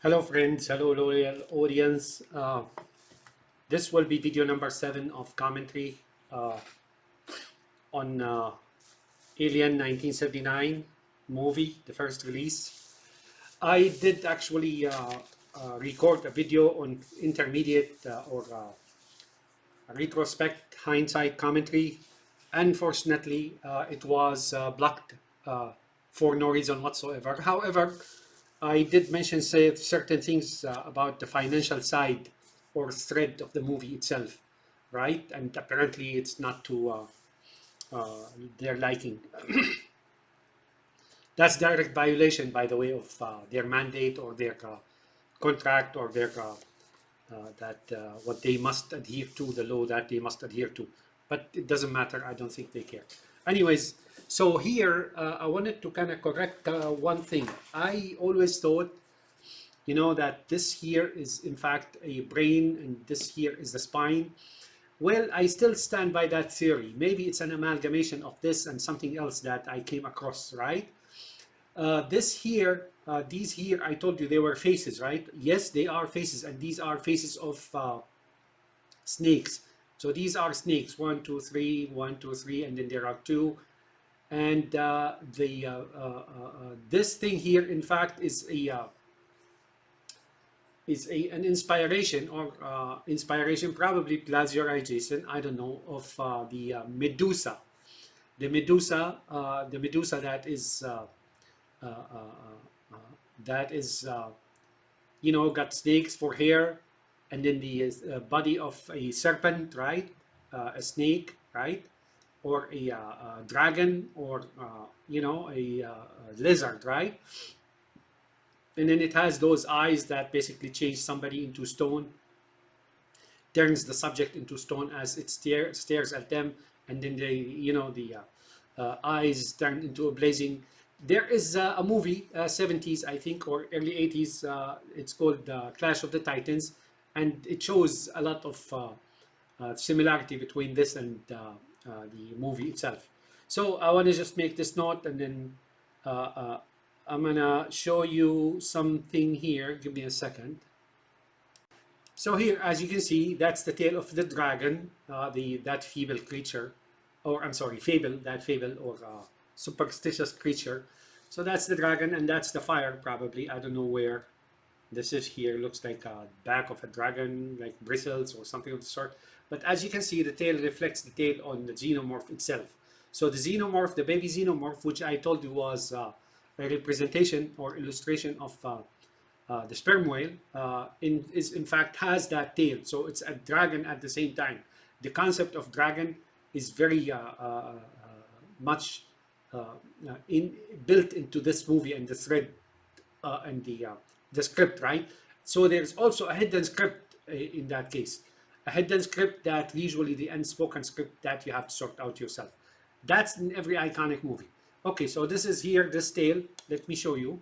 Hello friends, hello loyal audience. This will be video number 7 of commentary on Alien 1979 movie, the first release. I did actually record a video on intermediate or retrospect hindsight commentary. Unfortunately, it was blocked for no reason whatsoever. However, I did mention certain things about the financial side or thread of the movie itself, right? And apparently it's not to their liking. That's direct violation, by the way, of their mandate or their contract or their what they must adhere to, the law that they must adhere to. But it doesn't matter. I don't think they care. Anyways, so here I wanted to kind of correct one thing. I always thought, that this here is in fact a brain and this here is the spine. Well, I still stand by that theory. Maybe it's an amalgamation of this and something else that I came across, right? These here, I told you they were faces, right? Yes, they are faces, and these are faces of snakes. So these are snakes, 1, 2, 3, 1, 2, 3, and then there are two. And this thing here, in fact, is an inspiration or inspiration, probably plagiarization, I don't know, of the Medusa. The Medusa that is got snakes for hair, and then the body of a serpent, right? A snake, right? Or a dragon, or a lizard, right? And then it has those eyes that basically change somebody into stone, turns the subject into stone as it stares at them, and then the eyes turn into a blazing. There is a movie, 70s I think, or early 80s. It's called Clash of the Titans, and it shows a lot of similarity between this and the movie itself. So I want to just make this note, and then I'm gonna show you something here. Give me a second. So here, as you can see, that's the tail of the dragon, that feeble creature, or I'm sorry, fable or superstitious creature. So that's the dragon, and that's the fire, probably. I don't know where this is here. Looks like a back of a dragon, like bristles or something of the sort. But as you can see, the tail reflects the tail on the xenomorph itself. So the xenomorph, the baby xenomorph, which I told you was a representation or illustration of the sperm whale, is in fact has that tail. So it's a dragon at the same time. The concept of dragon is very much built into this movie and the thread and the script, right? So there's also a hidden script in that case, a hidden script that usually the unspoken script that you have to sort out yourself. That's in every iconic movie. Okay, so this is here, this tail. Let me show you.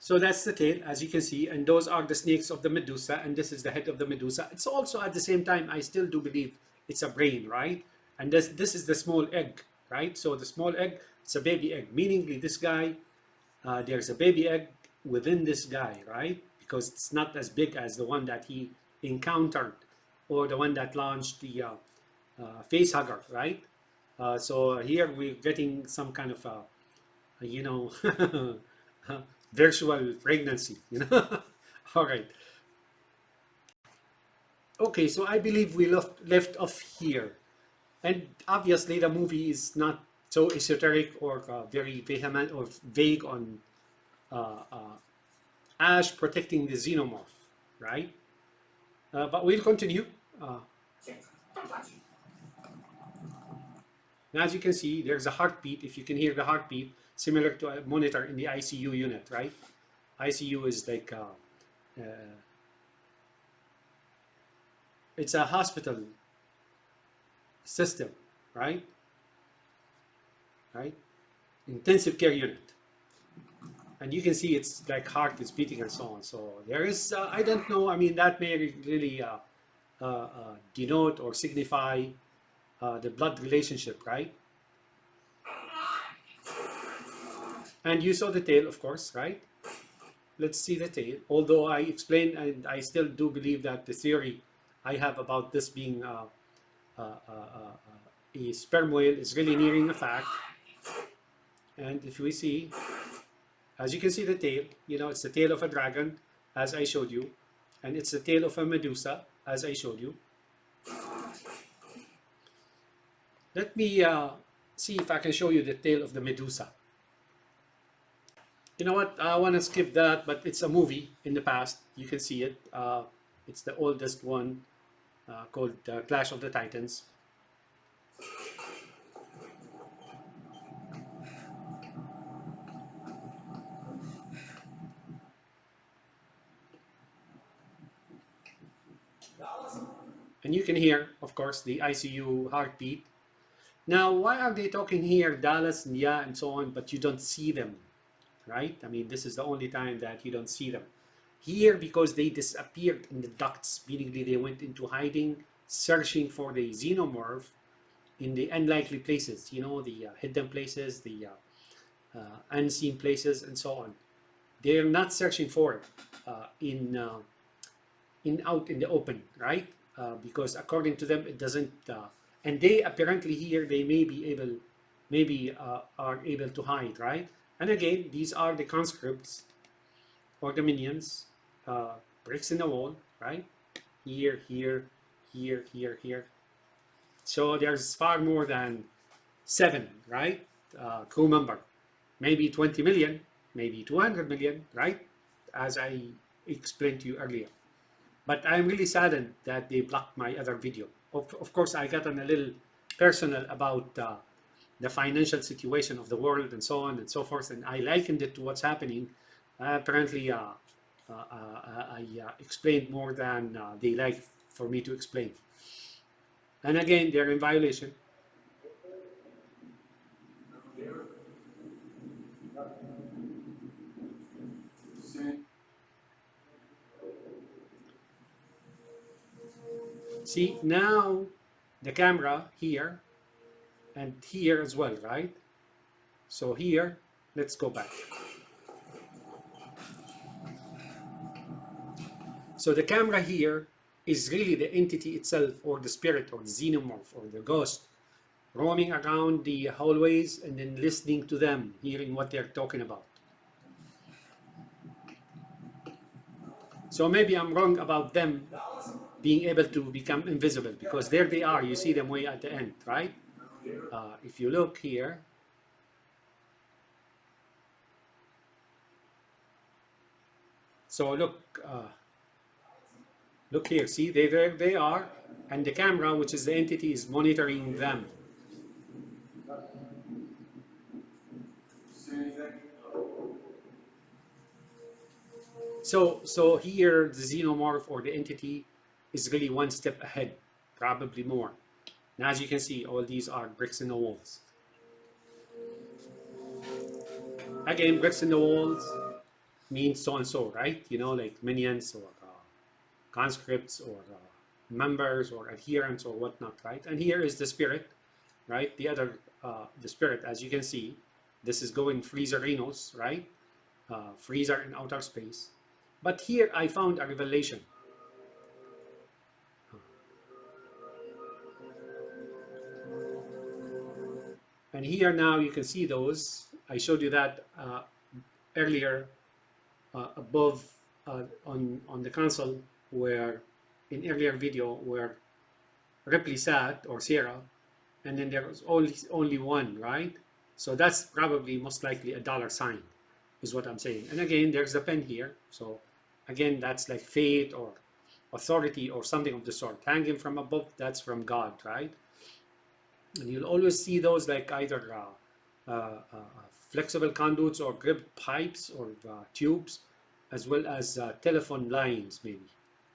So that's the tail, as you can see, and those are the snakes of the Medusa, and this is the head of the Medusa. It's also, at the same time, I still do believe it's a brain, right? And this is the small egg, right? So the small egg, it's a baby egg, meaning this guy, there's a baby egg within this guy, right? Because it's not as big as the one that he encountered or the one that launched the face hugger, right? So here we're getting some kind of virtual pregnancy, All right. Okay, so I believe we left off here. And obviously the movie is not so esoteric or very vehement or vague on Ash protecting the xenomorph, right? But we'll continue. Now, as you can see, there's a heartbeat. If you can hear the heartbeat, similar to a monitor in the ICU unit, right? ICU is like it's a hospital system, right? Right? Intensive care unit. And you can see it's like heart is beating and so on. So there is, I don't know, I mean, that may really denote or signify the blood relationship, right? And you saw the tail, of course, right? let's see the tail. Although I explained, and I still do believe that the theory I have about this being a sperm whale is really nearing a fact. And if we see, as you can see the tail, it's the tail of a dragon, as I showed you, and it's the tail of a Medusa, as I showed you. Let me see if I can show you the tail of the Medusa. You know what? I want to skip that, but it's a movie in the past. You can see it. It's the oldest one called Clash of the Titans. And you can hear, of course, the ICU heartbeat. Now, why are they talking here, Dallas and yeah, and so on, but you don't see them, right? I mean, this is the only time that you don't see them. Here, because they disappeared in the ducts, meaning they went into hiding, searching for the xenomorph in the unlikely places, the hidden places, the unseen places, and so on. They're not searching for it out in the open, right? Because according to them, it doesn't. And they apparently here they maybe are able to hide, right? And again, these are the conscripts or the minions, bricks in the wall, right? Here, here, here, here, here. So there's far more than 7, right? Crew member, maybe 20 million, maybe 200 million, right? As I explained to you earlier. But I'm really saddened that they blocked my other video. Of course, I got on a little personal about the financial situation of the world and so on and so forth, and I likened it to what's happening. Apparently, I explained more than they like for me to explain. And again, they're in violation. See, now the camera here and here as well, right? So here, let's go back. So the camera here is really the entity itself, or the spirit, or the xenomorph, or the ghost, roaming around the hallways and then listening to them, hearing what they're talking about. So maybe I'm wrong about them being able to become invisible, because there they are, you see them way at the end, right? If you look here, so look here, see, there they are, and the camera, which is the entity, is monitoring them. So here, the xenomorph or the entity is really one step ahead, probably more. And as you can see, all these are bricks in the walls. Again, bricks in the walls means so and so, right? Like minions or conscripts or members or adherents or whatnot, right? And here is the spirit, right? The spirit, as you can see, this is going Freezerinos, right? Freezer in outer space. But here I found a revelation. And here now you can see those. I showed you that earlier above on the console, where in earlier video where Ripley sat, or Sierra, and then there was only one, right? So that's probably most likely a dollar sign, is what I'm saying. And again, there's the pen here. So again, that's like fate or authority or something of the sort. Hanging from above, that's from God, right? And you'll always see those like either flexible conduits or gripped pipes or tubes, as well as telephone lines, maybe,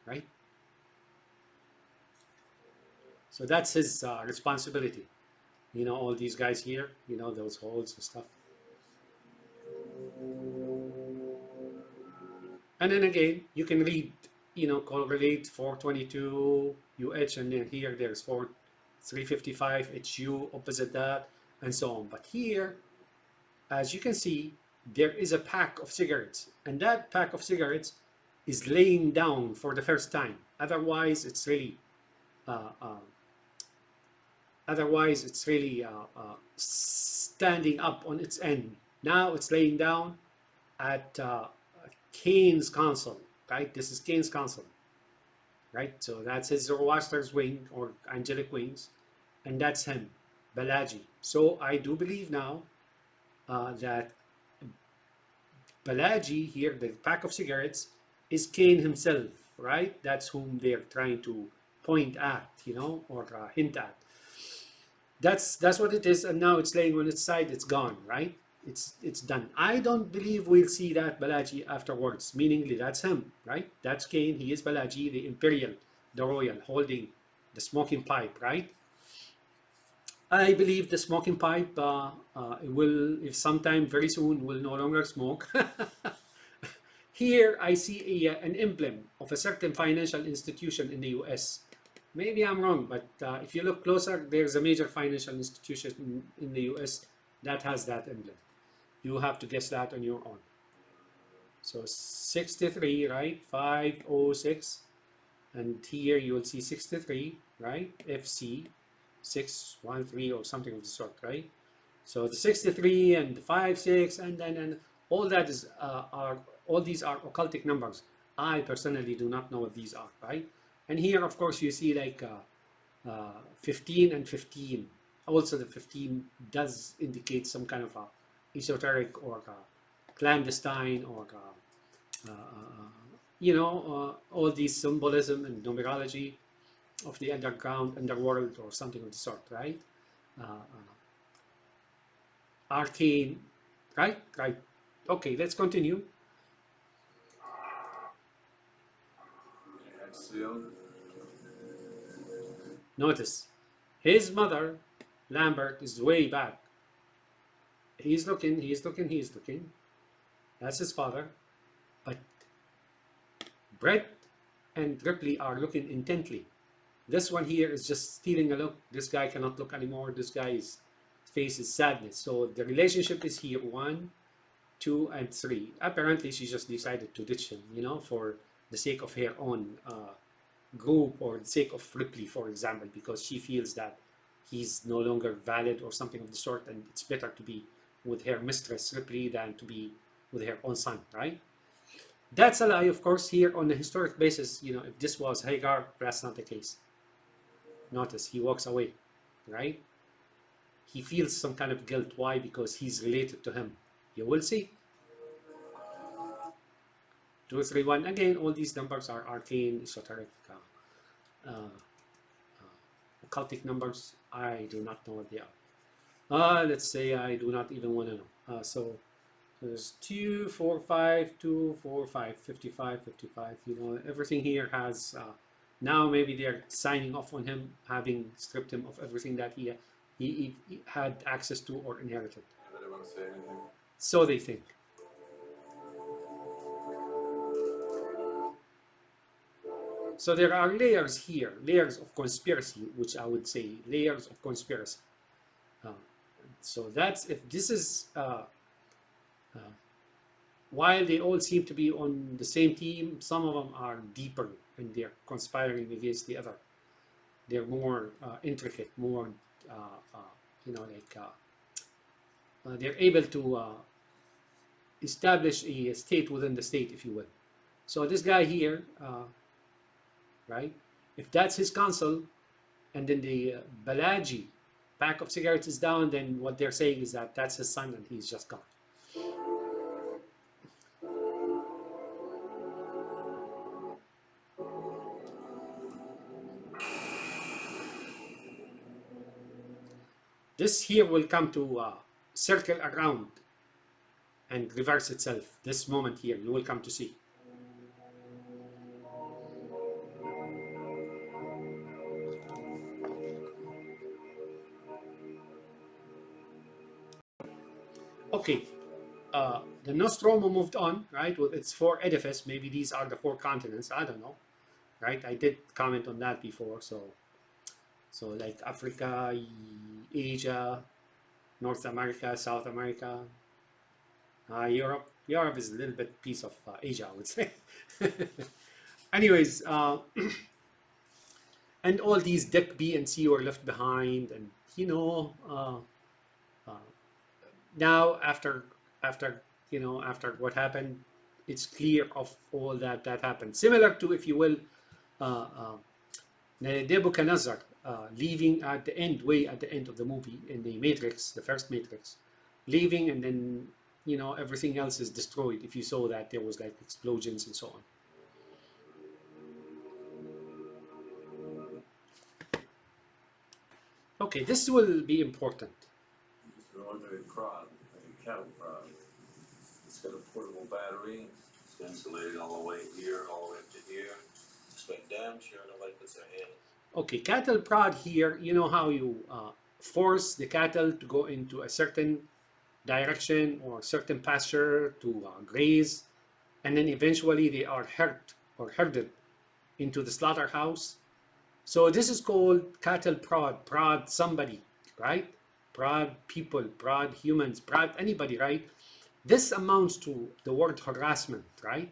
right? So that's his responsibility. All these guys here, those holes and stuff. And then again, you can read, correlate 422 UH, and then here there's 355 HU opposite that, and so on. But here, as you can see, there is a pack of cigarettes, and that pack of cigarettes is laying down for the first time. Otherwise, it's really uh, uh, standing up on its end. Now it's laying down at Cain's console, right? This is Cain's console, right? So that's his Zoroaster's wing or angelic wings, and that's him, Balaji. So I do believe now that Balaji here, the pack of cigarettes, is Cain himself, right? That's whom they're trying to point at, or hint at. That's what it is, and now it's laying on its side. It's gone, right? It's done. I don't believe we'll see that Balaji afterwards. Meaningly, that's him, right? That's Cain. He is Balaji, the imperial, the royal, holding the smoking pipe, right? I believe the smoking pipe will, if sometime very soon, will no longer smoke. Here I see an emblem of a certain financial institution in the US. Maybe I'm wrong, but if you look closer, there's a major financial institution in the US that has that emblem. You have to guess that on your own. So 63, right? 506. And here you will see 63, right? FC 613 or something of the sort, right? So the 63 and the 56 and all that is all these are occultic numbers. I personally do not know what these are, right? And here, of course, you see like 15 and 15. Also, the 15 does indicate some kind of esoteric or clandestine or all these symbolism and numerology of the underworld or something of the sort, right? Arcane, right? Right. Okay, let's continue. Notice, his mother, Lambert, is way back. He's looking. That's his father. But Brett and Ripley are looking intently. This one here is just stealing a look. This guy cannot look anymore. This guy's face is sadness. So the relationship is here, 1, 2, and 3. Apparently, she just decided to ditch him, for the sake of her own group or the sake of Ripley, for example, because she feels that he's no longer valid or something of the sort, and it's better to be with her mistress Ripley than to be with her own son, right? That's a lie, of course. Here on a historic basis, if this was Hagar, that's not the case. Notice he walks away, right? He feels some kind of guilt. Why? Because he's related to him. You will see. 2, 3, 1. Again, all these numbers are arcane, esoteric, occultic numbers. I do not know what they are. Let's say I do not even want to know. So there's 2, 4, 5, 2, 4, 5, 55, 55. Everything here has. Now maybe they're signing off on him, having stripped him of everything that he had access to or inherited. So they think. So there are layers here, layers of conspiracy, which I would say layers of conspiracy. So that's, if this is, while they all seem to be on the same team, some of them are deeper and they're conspiring against the other. They're more intricate, more, they're able to establish a state within the state, if you will. So this guy here, right? If that's his console, and then the Balaji pack of cigarettes is down, then what they're saying is that that's his son and he's just gone. This here will come to circle around and reverse itself. This moment here, you will come to see. Okay, the Nostromo moved on, right, with its 4 edifice. Maybe these are the 4 continents, I don't know, right? I did comment on that before, so like Africa, Asia, North America, South America, Europe is a little bit piece of Asia, I would say. Anyways, and all these deck B and C were left behind, and uh, now after what happened, it's clear of all that happened. Similar to, if you will, uh, uh, Nebuchadnezzar leaving at the end, way at the end of the movie in the Matrix, the first Matrix, leaving, and then everything else is destroyed. If you saw that, there was like explosions and so on. Okay, this will be important. Just an ordinary prod, like a cattle prod. It's got a portable battery. It's insulated all the way here, all the way up to here. It's like damn sure nobody puts their hand. Okay, cattle prod here, you know how you force the cattle to go into a certain direction or certain pasture to graze, and then eventually they are herded into the slaughterhouse. So this is called cattle prod. Prod somebody, right? Prod people, prod humans, prod anybody, right? This amounts to the word harassment, right?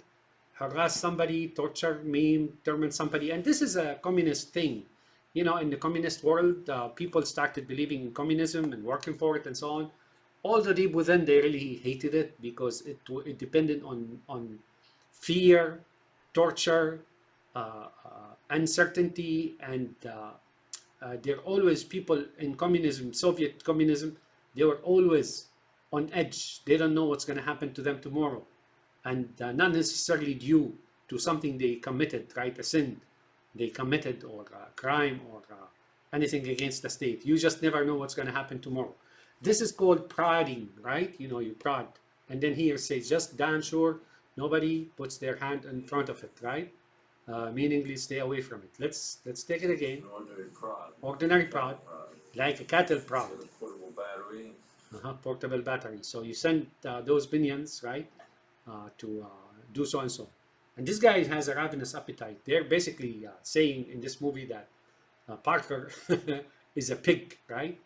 Harass somebody, torture, maim, torment somebody. And this is a communist thing. In the communist world, people started believing in communism and working for it and so on. Although deep within, they really hated it because it depended on fear, torture, uncertainty, and there are always people in communism, Soviet communism, they were always on edge. They don't know what's going to happen to them tomorrow, and not necessarily due to something they committed, right? A sin they committed, or a crime, or anything against the state. You just never know what's going to happen tomorrow. This is called prodding, right? You prod. And then here says, just damn sure nobody puts their hand in front of it, right? Meaningly stay away from it. Let's take it again. An ordinary prod. Ordinary prod, like a cattle prod. It's got a portable battery. Portable battery. So you send those minions, right, to do so and so. And this guy has a ravenous appetite. They're basically saying in this movie that Parker is a pig, right?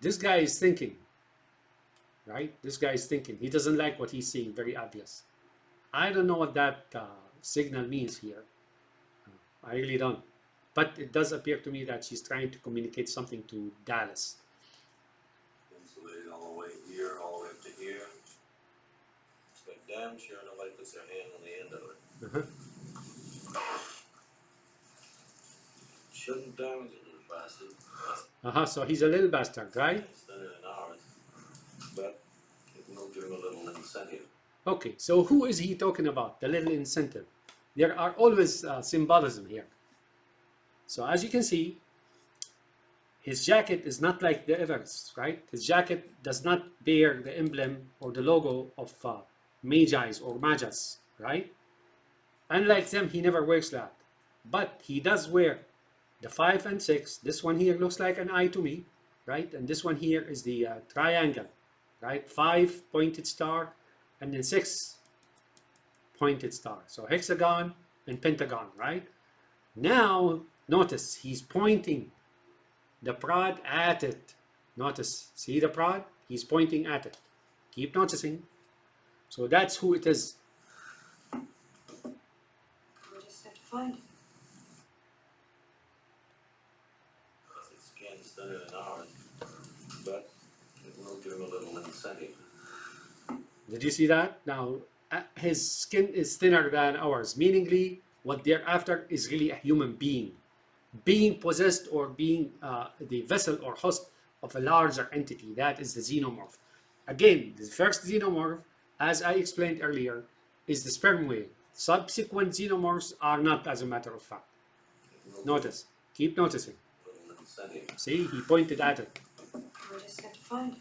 This guy is thinking, right? This guy is thinking. He doesn't like what he's seeing, very obvious. I don't know what that signal means here. I really don't. But it does appear to me that she's trying to communicate something to Dallas. Insulated all the way here, all the way up to here. It's like damn sure nobody puts their hand on the end of it. Shouldn't damage it, little bastard. So he's a little bastard, right? It's thinner than ours, but it will give him a little incentive. Okay, so who is he talking about? The little incentive. There are always symbolism here. So as you can see, his jacket is not like the others, right? His jacket does not bear the emblem or the logo of Magi's or Magas, right? Unlike them, he never wears that. But he does wear the 5 and 6. This one here looks like an eye to me, right? And this one here is the triangle, right? 5 pointed star, and then 6 pointed star. So hexagon and pentagon, right? Now, notice he's pointing the prod at it. Notice, see the prod? He's pointing at it. Keep noticing. So that's who it is. We just have to find it. Its skin's thinner than ours, but it will give him a little incentive. Did you see that? Now, his skin is thinner than ours, meaningly what they're after is really a human being. Being possessed or being the vessel or host of a larger entity. That is the xenomorph. Again, the first xenomorph, as I explained earlier, is the sperm whale. Subsequent xenomorphs are not, as a matter of fact. Notice. Keep noticing. See, he pointed at it. We just have to find it.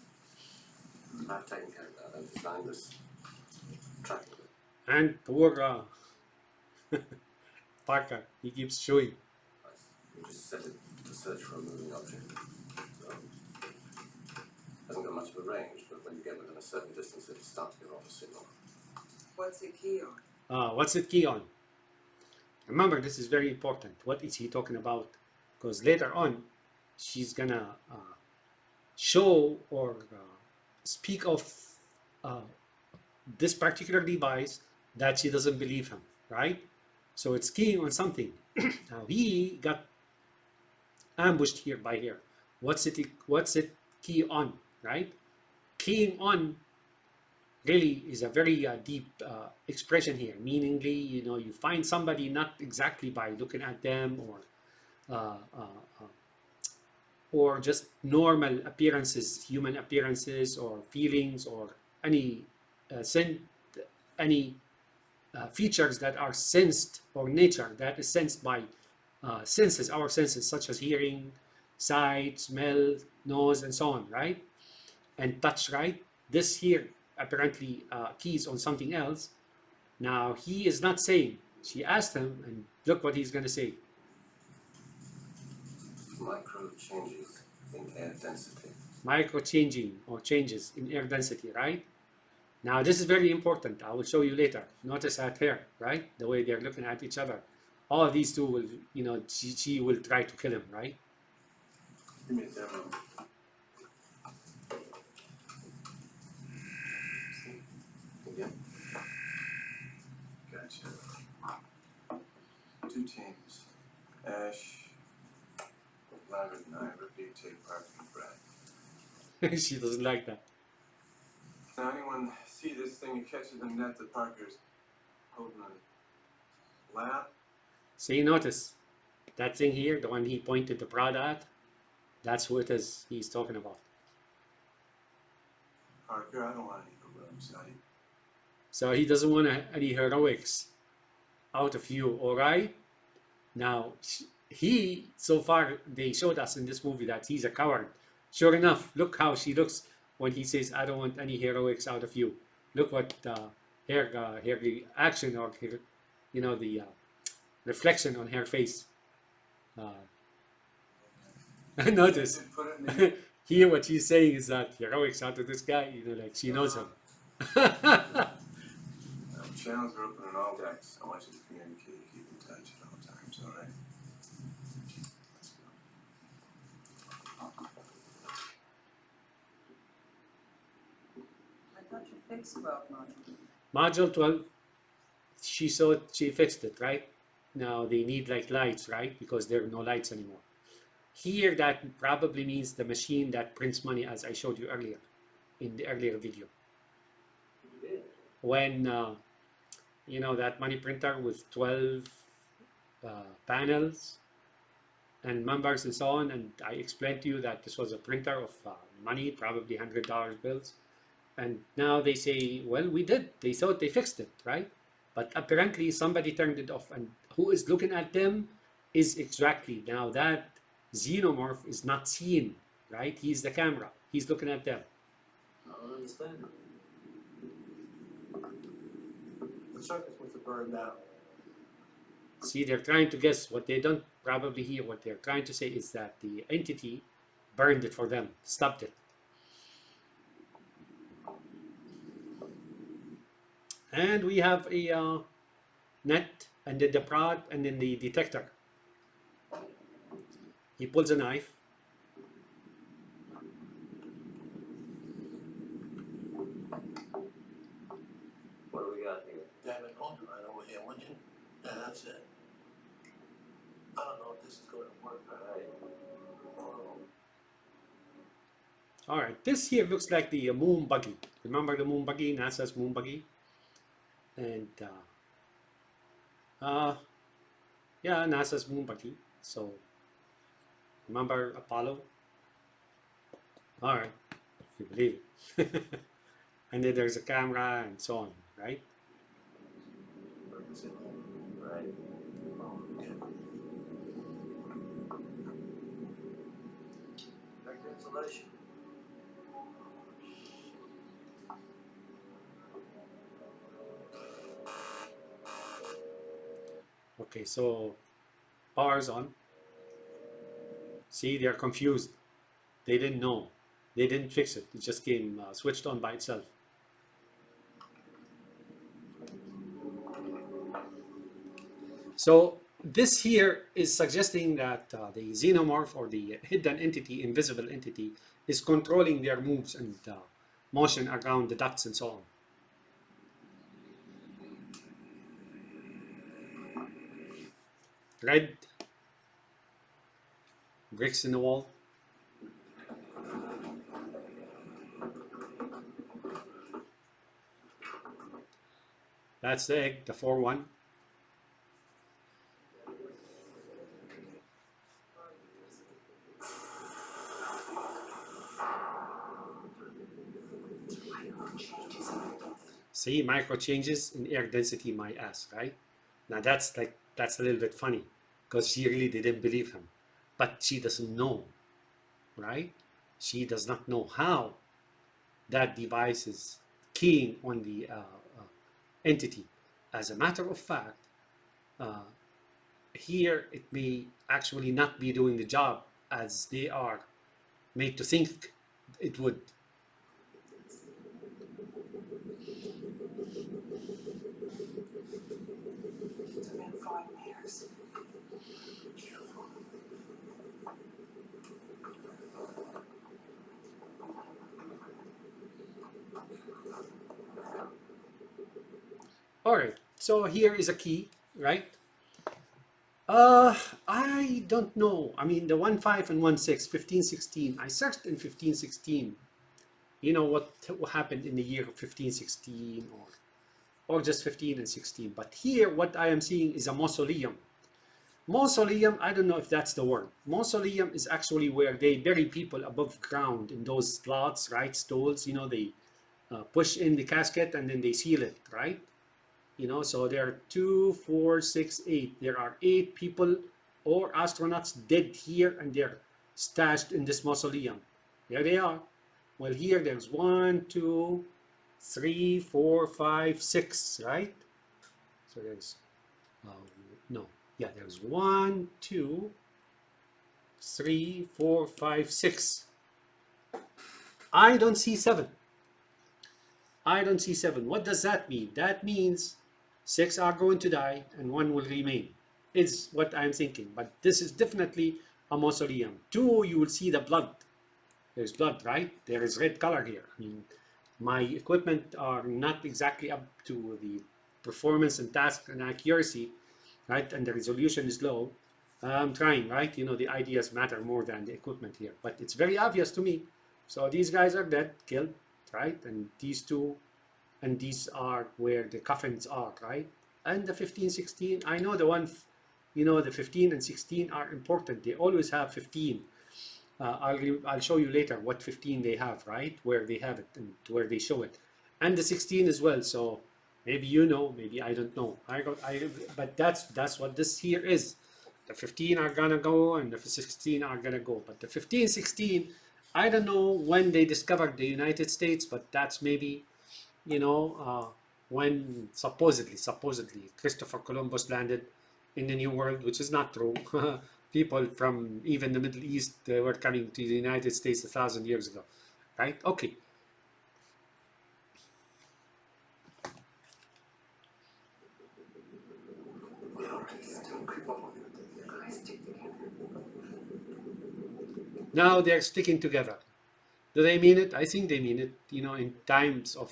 I've taken care of that. I've designed this tracking. And poor Parker, he keeps showing. We just set it to search for a moving object. So, hasn't got much of a range, but when you get within a certain distance, it'll start to give off a signal. What's it key on? What's it key on? Remember, this is very important. What is he talking about? Because later on, she's gonna show or speak of this particular device that she doesn't believe him, right? So it's keying on something. Now he got ambushed here by here. What's it key on, right? Keying on really is a very deep expression here, meaningly, you find somebody not exactly by looking at them uh, uh, uh, or just normal appearances, human appearances or feelings or any any features that are sensed, or nature that is sensed by senses, our senses, such as hearing, sight, smell, nose, and so on, right? And touch, right? This here apparently keys on something else. Now he is not saying. She asked him, and look what he's going to say. Micro changes in air density. Micro changing or changes in air density, right? Now this is very important. I will show you later. Notice that here, right? The way they're looking at each other. All of these two will, she will try to kill him, right? Give me a demo. Again. Gotcha. 2 teams. Ash, Lambert and I repeat take part in Brad. She doesn't like that. Now anyone see this thing and catches the net that Parker's holding on it? Lab? So you notice that thing here, the one he pointed the prod at, that's what it is he's talking about. Parker, I don't want any heroics, honey. So he doesn't want any heroics out of you, all right? Now, so far, they showed us in this movie that he's a coward. Sure enough, look how she looks when he says, I don't want any heroics out of you. Look what her reaction, or her, the reflection on her face. Notice. Here what she's saying is that heroics out of this guy, like she knows him. Channels are open on all decks. I want you to communicate, keep in touch at all times, alright? I thought you fixed 12 module. Module 12, she fixed it, right? Now they need like lights, right? Because there are no lights anymore. Here that probably means the machine that prints money, as I showed you earlier, in the earlier video. When, that money printer with 12 panels and numbers and so on, and I explained to you that this was a printer of money, probably $100 bills. And now they say, well, they thought they fixed it, right? But apparently somebody turned it off, and who is looking at them is exactly, now that xenomorph is not seen, right? He's the camera, he's looking at them. I don't understand. The circuits must have burned out. See, they're trying to guess. What they don't probably hear, what they're trying to say is that the entity burned it for them, stopped it. And we have a net, and then the prod, and then the detector. He pulls a knife. What do we got here? Damn it, hold it right over here, would you? Yeah, that's it. I don't know if this is going to work. All right, this here looks like the moon buggy. Remember the moon buggy, NASA's moon buggy? And yeah, NASA's moon buggy. So remember Apollo? All right, if you believe it. And then there's a camera and so on, right? Right. Direct insulation. Okay, so power's on. See, they're confused. They didn't know. They didn't fix it. It just came switched on by itself. So this here is suggesting that the xenomorph, or the hidden entity, invisible entity, is controlling their moves and motion around the ducts and so on. red bricks in the wall. That's the egg, the 4-1. See, micro changes in air density, my ass, right? Now that's a little bit funny because she really didn't believe him, but she doesn't know, right? She does not know how that device is keying on the entity. As a matter of fact, uh, here it may actually not be doing the job as they are made to think it would. All right, so here is a key, right? I don't know. I mean, the 1.5 and 1.6, 1516. I searched in 1516. You know what happened in the year of 1516 or just 15 and 16. But here, what I am seeing is a mausoleum. Mausoleum, I don't know if that's the word. Mausoleum is actually where they bury people above ground in those slots, right? Stalls, you know, they push in the casket and then they seal it, right? You know, so there are 2, 4, 6, 8. There are 8 people or astronauts dead here, and they're stashed in this mausoleum. There they are. Well, here there's 1, 2, 3, 4, 5, 6, right? So there's no, yeah, there's 1, 2, 3, 4, 5, 6. I don't see 7. I don't see 7. What does that mean? That means 6 are going to die and 1 will remain. Is what I'm thinking. But this is definitely a mausoleum. 2, you will see the blood. There's blood, right? There is red color here. I mean, my equipment are not exactly up to the performance and task and accuracy, right? And the resolution is low. I'm trying, right? You know, the ideas matter more than the equipment here. But it's very obvious to me. So these guys are dead, killed, right? And these 2, and these are where the coffins are, right? And the 15, 16, I know the one, you know, the 15 and 16 are important. They always have 15. I'll show you later what 15 they have, right? Where they have it and where they show it. And the 16 as well. So maybe you know, maybe I don't know. But that's what this here is. The 15 are gonna go and the 16 are gonna go. But the 15, 16, I don't know when they discovered the United States, but that's maybe, you know, when supposedly Christopher Columbus landed in the New World, which is not true. People from even the Middle East were coming to the United States 1,000 years ago, right? Okay. Now they're sticking together. Do they mean it? I think they mean it. You know, in times of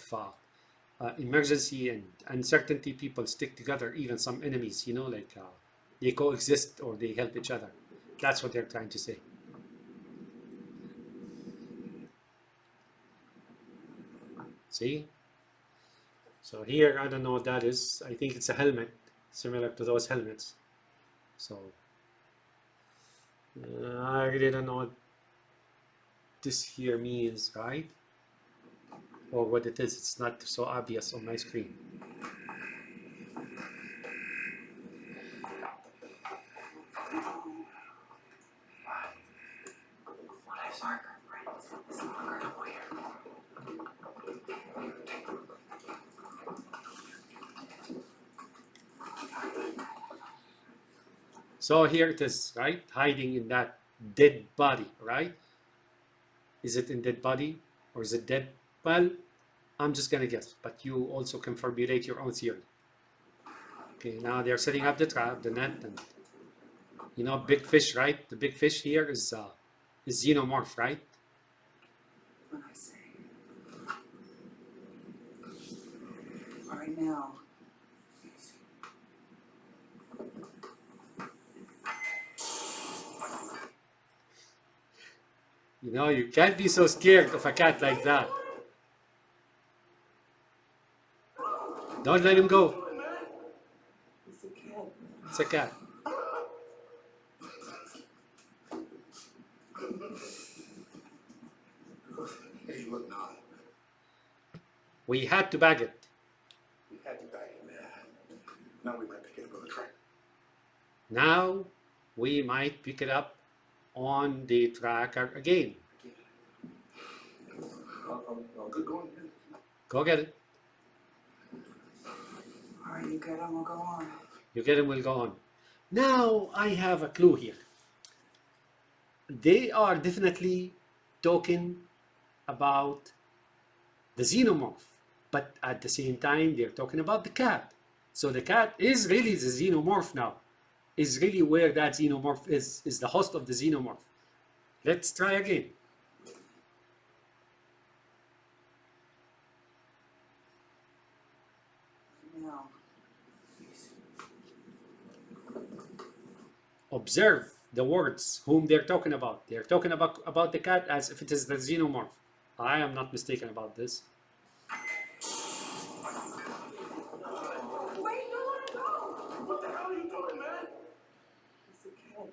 emergency and uncertainty, people stick together, even some enemies, you know, like they coexist or they help each other. That's what they're trying to say. See? So here, I don't know what that is. I think it's a helmet, similar to those helmets. So I really don't know what this here means, right? Or what it is. It's not so obvious on my screen. So here it is, right? Hiding in that dead body, right? Is it in dead body or is it dead? Well, I'm just gonna guess, but you also can formulate your own theory. Okay, now they're setting up the trap, the net, and you know, big fish, right? The big fish here is xenomorph, right? What I say. All right, now. You know, you can't be so scared of a cat like that. Don't let him go. It's a cat. It's a cat. Hey, look now. We had to bag it. We had to back in there. Now we might pick it up on the track. Now we might pick it up on the tracker again. Good going. Go get it. All right, you get him, we'll go on. You get it, we'll go on. Now I have a clue here. They are definitely talking about the xenomorph, but at the same time they're talking about the cat. So the cat is really the xenomorph now. Is really where that xenomorph is the host of the xenomorph. Let's try again. No. Observe the words whom they're talking about. They're talking about the cat as if it is the xenomorph. I am not mistaken about this. Wait, no, no! What the hell are you doing, man? It's a cat.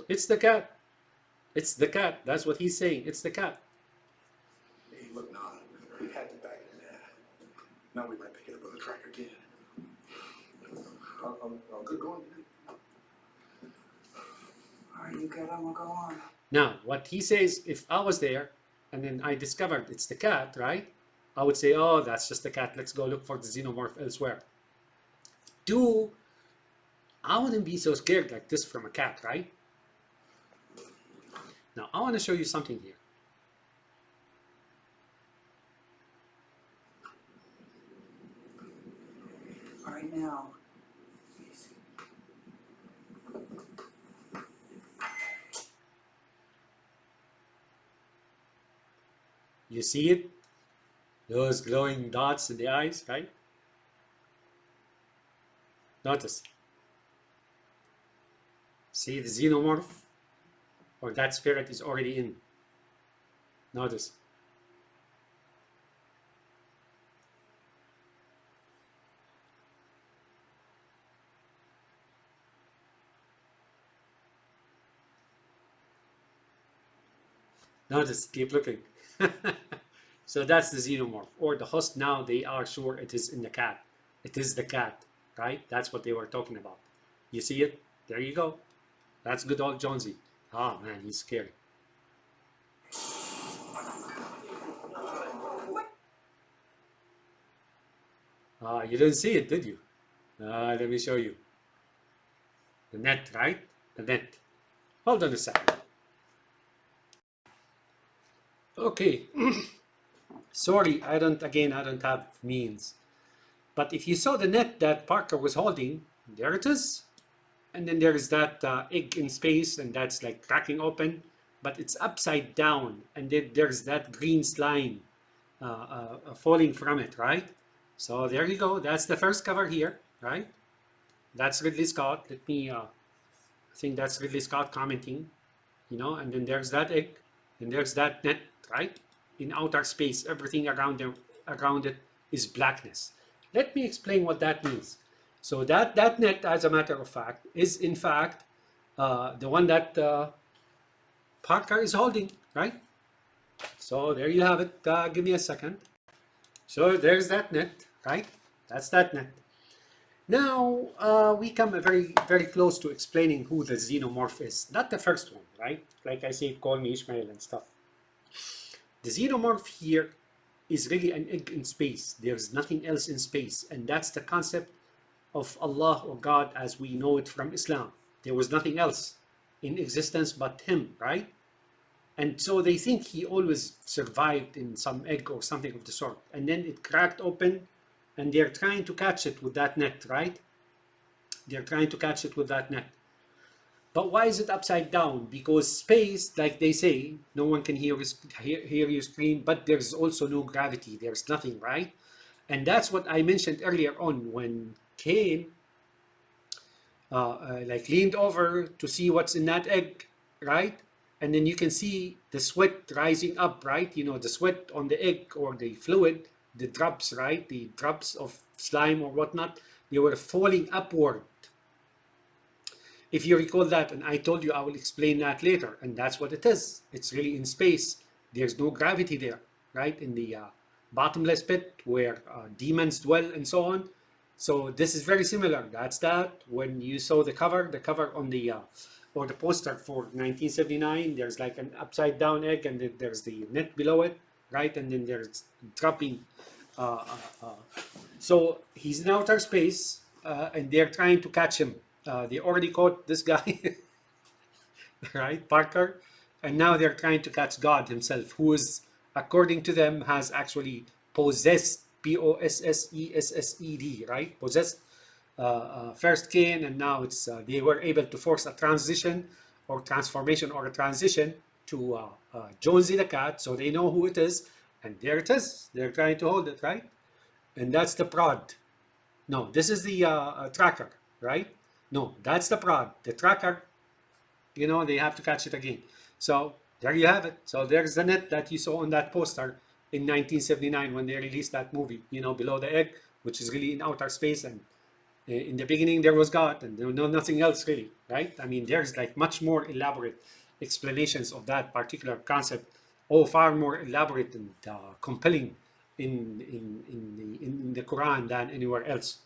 It's the cat. It's the cat. That's what he's saying. It's the cat. Hey, look now. We had to back in there. Now we might pick it up on the track again. Good going. All right, you get him, we'll go on. Now, what he says, if I was there and then I discovered it's the cat, right? I would say, oh, that's just the cat. Let's go look for the xenomorph elsewhere. Two, I wouldn't be so scared like this from a cat, right? Now, I want to show you something here. All right, now. You see it? Those glowing dots in the eyes, right? Notice. See the xenomorph? Or that spirit is already in. Notice. Notice, keep looking. So that's the xenomorph, or the host. Now they are sure it is in the cat. It is the cat, right? That's what they were talking about. You see it? There you go. That's good old Jonesy. Ah, man, he's scary. You didn't see it, did you? Let me show you. The net, right? The net. Hold on a second. Okay. Sorry, I don't have means. But if you saw the net that Parker was holding, there it is. And then there is that egg in space, and that's like cracking open, but it's upside down. And then there's that green slime falling from it, right? So there you go. That's the first cover here, right? That's Ridley Scott. Let me, I think that's Ridley Scott commenting, you know, and then there's that egg, and there's that net, right? In outer space, everything around it is blackness. Let me explain what that means. So that net, as a matter of fact, is in fact the one that Parker is holding, right? So there you have it. Give me a second. So there's that net, right? That's that net. Now we come very, very close to explaining who the xenomorph is. Not the first one, right? Like I said, call me Ishmael and stuff. The xenomorph here is really an egg in space. There's nothing else in space. And that's the concept of Allah or God as we know it from Islam. There was nothing else in existence but him, right? And so they think he always survived in some egg or something of the sort. And then it cracked open and they're trying to catch it with that net, right? They're trying to catch it with that net. But why is it upside down? Because space, like they say, no one can hear you scream, but there's also no gravity. There's nothing, right? And that's what I mentioned earlier on when Cain like leaned over to see what's in that egg, right? And then you can see the sweat rising up, right? You know, the sweat on the egg or the fluid, the drops, right? The drops of slime or whatnot, they were falling upward. If you recall that, and I told you I will explain that later, and that's what it is. It's really in space. There's no gravity there, right? In the bottomless pit where demons dwell and so on. So this is very similar. That's that. When you saw the cover on the or the poster for 1979, there's like an upside down egg, and then there's the net below it, right? And then there's dropping. Uh, uh, uh, so he's in outer space, and they're trying to catch him. They already caught this guy, right, Parker, and now they're trying to catch God himself, who is, according to them, has actually possessed, Possessed, right? Possessed first Cain, and now it's they were able to force a transition or transformation or a transition to Jonesy the cat, so they know who it is, and there it is. They're trying to hold it, right? And that's the prod. No, this is the tracker, right? No, that's the prod. The tracker, you know, they have to catch it again. So there you have it. So there's the net that you saw on that poster in 1979 when they released that movie, you know, Below the Egg, which is really in outer space. And in the beginning, there was God, and there was nothing else really, right? I mean, there's like much more elaborate explanations of that particular concept, oh, far more elaborate and compelling in the Quran than anywhere else.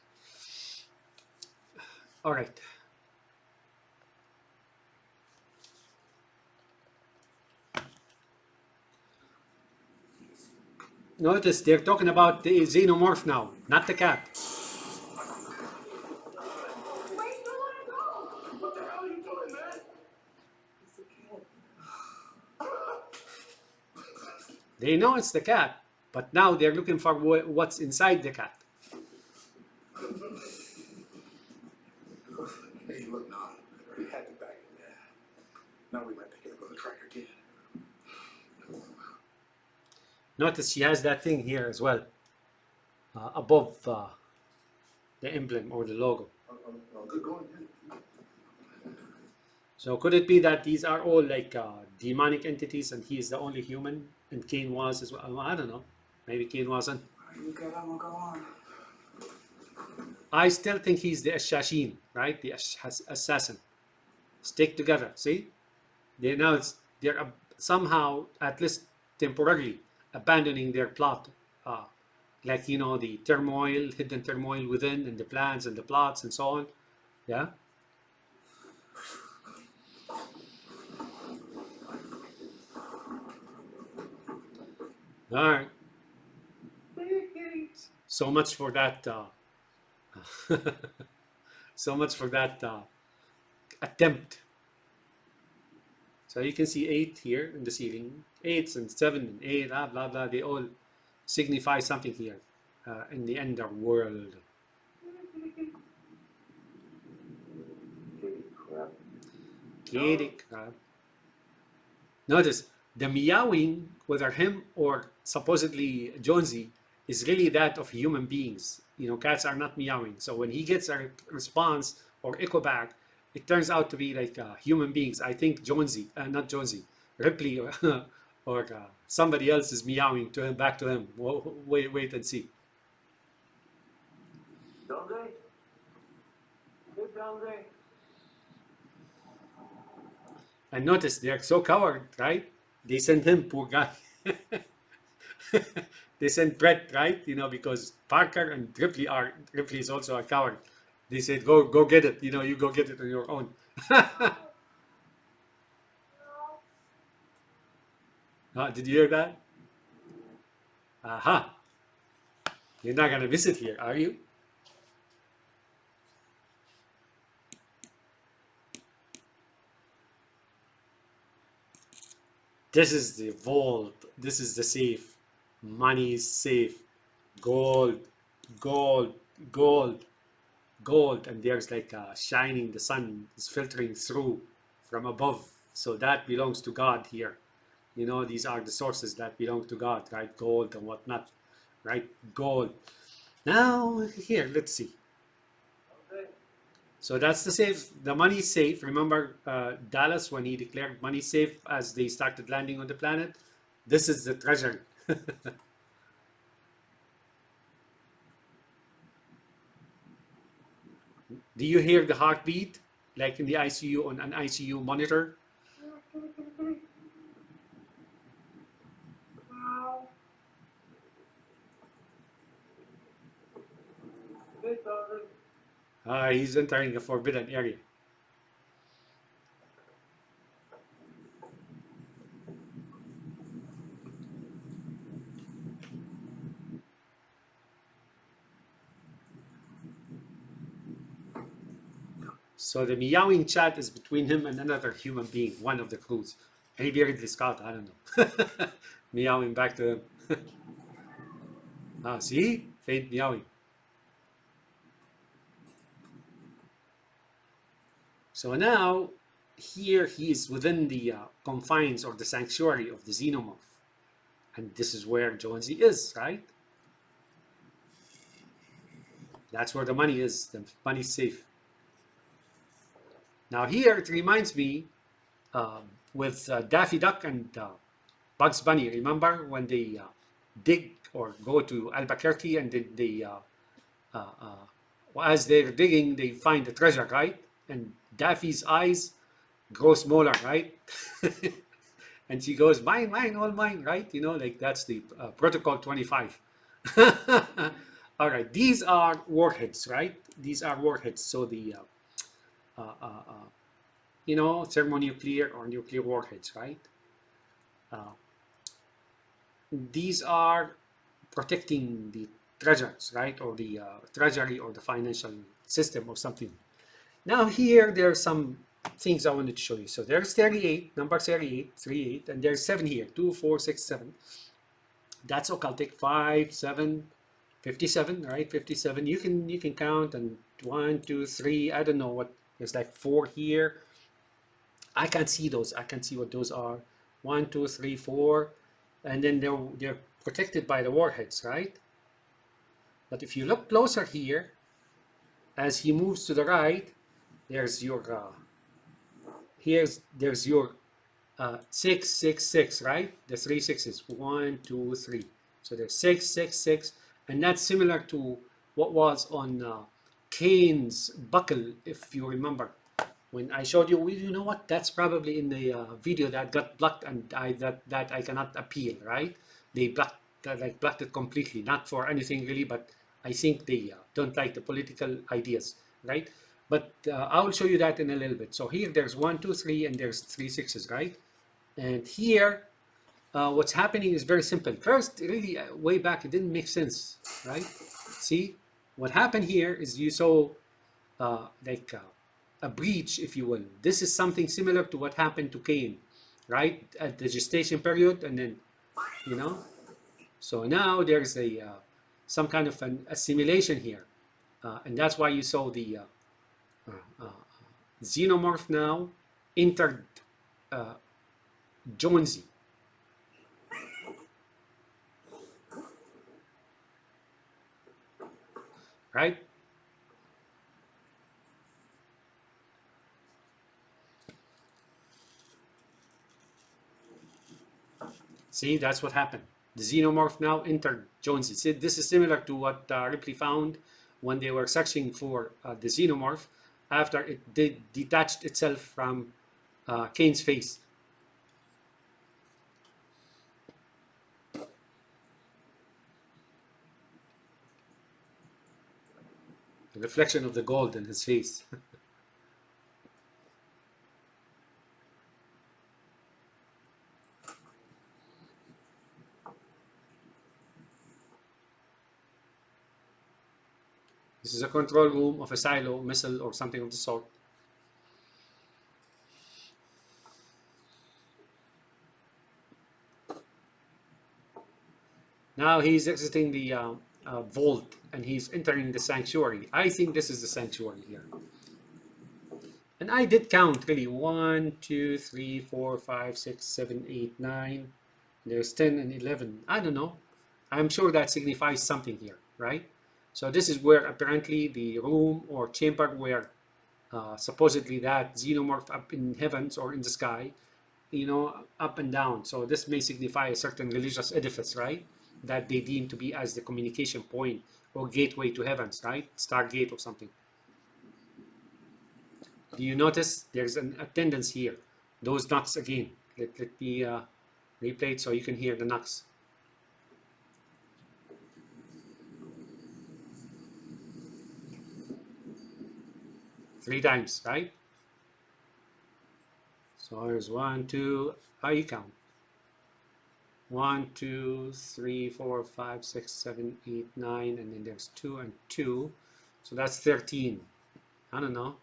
All right. Notice they're talking about the xenomorph now, not the cat. Wait, don't let it go! What the hell are you doing, man? It's a kid. They know it's the cat, but now they're looking for what's inside the cat. Hey, look, no. We had it back in there. Now we might pick it up on the tracker again. Notice she has that thing here as well, above the emblem or the logo. Good going. So could it be that these are all like demonic entities and he is the only human and Cain was as well? I don't know. Maybe Cain wasn't. Are you good? I'm gonna go on. I still think he's the Ashashin, right? The assassin. Stick together. See? They're somehow, at least temporarily, abandoning their plot. Like, you know, the turmoil, hidden turmoil within, and the plans and the plots and so on. Yeah? All right. So much for that. So much for that attempt. So you can see 8 here in the ceiling. 8s and 7 and 8, blah, blah, blah. They all signify something here in the underworld. Kitty crab. Notice the meowing, whether him or supposedly Jonesy, is really that of human beings. You know, cats are not meowing. So when he gets a response or echo back, it turns out to be like human beings. I think Jonesy, not Jonesy, Ripley or somebody else is meowing to him, back to him. Wait and see. Don't they? Don't they? And notice they're so coward, right? They send him, poor guy. They sent Brett, right? You know, because Parker and Ripley is also a coward. They said, go get it. You know, you go get it on your own. Did you hear that? Aha. You're not going to visit here, are you? This is the vault. This is the safe. Money is safe. Gold, gold, gold, gold. And there's like shining, the sun is filtering through from above. So that belongs to God here. You know, these are the sources that belong to God, right? Gold and whatnot, right? Gold. Now, here, let's see. So that's the safe. The money is safe. Remember Dallas when he declared money safe as they started landing on the planet? This is the treasure. Do you hear the heartbeat like in the ICU on an ICU monitor? He's entering a forbidden area. So the meowing chat is between him and another human being, one of the crews. Maybe Ridley Scott, I don't know. Meowing back to him. See? Faint meowing. So now, here he is within the confines or the sanctuary of the xenomorph. And this is where Jonesy is, right? That's where the money is. The money's safe. Now here, it reminds me with Daffy Duck and Bugs Bunny. Remember when they dig or go to Albuquerque and as they're digging, they find the treasure, right? And Daffy's eyes grow smaller, right? And she goes, mine, mine, all mine, right? You know, like that's the protocol 25. All right, these are warheads, right? These are warheads. So the, you know, thermonuclear or nuclear warheads, right? These are protecting the treasures, right? Or the treasury or the financial system or something. Now here, there are some things I wanted to show you. So there's 38, number 38, 38, and there's 7 here, 2, 4, 6, 7. That's occultic, 5, 7, 57, right? 57. You can count, and 1, 2, 3. I don't know what. There's like 4 here. I can't see those. I can't see what those are. 1, 2, 3, 4, and then they're protected by the warheads, right? But if you look closer here, as he moves to the right, there's your there's your 6, 6, 6, right? The 3 sixes, 1, 2, 3. So there's 6, 6, 6, and that's similar to what was on Cain's buckle, if you remember. When I showed you, well, you know what? That's probably in the video that got blocked, and that I cannot appeal, right? They blocked it completely, not for anything really, but I think they don't like the political ideas, right? But I will show you that in a little bit. So here, there's 1, 2, 3, and there's 3 sixes, right? And here, what's happening is very simple. First, really, way back, it didn't make sense, right? See, what happened here is you saw like a breach, if you will. This is something similar to what happened to Cain, right? At the gestation period, and then, you know. So now there's a some kind of an assimilation here, and that's why you saw the xenomorph now entered Jonesy. Right? See, that's what happened. The xenomorph now entered Jonesy. See, this is similar to what Ripley found when they were searching for the xenomorph after it detached itself from Cain's face. The reflection of the gold in his face. This is a control room of a silo, missile, or something of the sort. Now he's exiting the vault and he's entering the sanctuary. I think this is the sanctuary here. And I did count really 1, 2, 3, 4, 5, 6, 7, 8, 9. There's 10 and 11. I don't know. I'm sure that signifies something here, right? So this is where apparently the room or chamber where supposedly that xenomorph up in heavens or in the sky, up and down. So this may signify a certain religious edifice, right? That they deem to be as the communication point or gateway to heavens, right? Stargate or something. Do you notice there's an attendance here? Those knocks again. Let me replay it so you can hear the knocks. 3 times, right? So there's 1, 2, how you count? 1, 2, 3, 4, 5, 6, 7, 8, 9, and then there's 2 and 2. So that's 13. I don't know.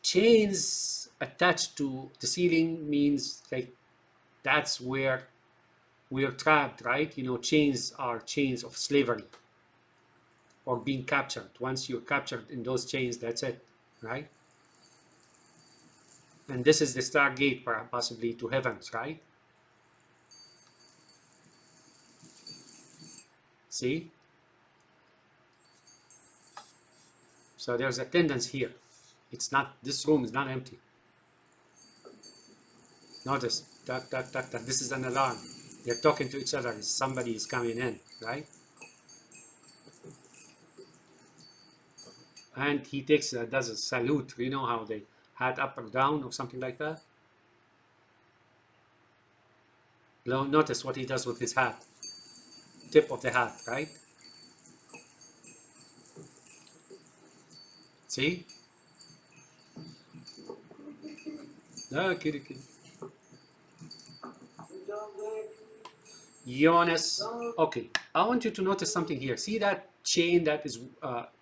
Chains attached to the ceiling means like that's where we are trapped, right? Chains are chains of slavery or being captured. Once you're captured in those chains, that's it, right? And this is the stargate possibly to heavens, right? See? So there's attendance here. It's not, this room is not empty. Notice, that. This is an alarm. They're talking to each other. Somebody is coming in, right? And he does a salute. You know how they hat up or down or something like that? Notice what he does with his hat. Tip of the hat, right? See? No, kitty. Jonas. Okay, I want you to notice something here. See that chain that is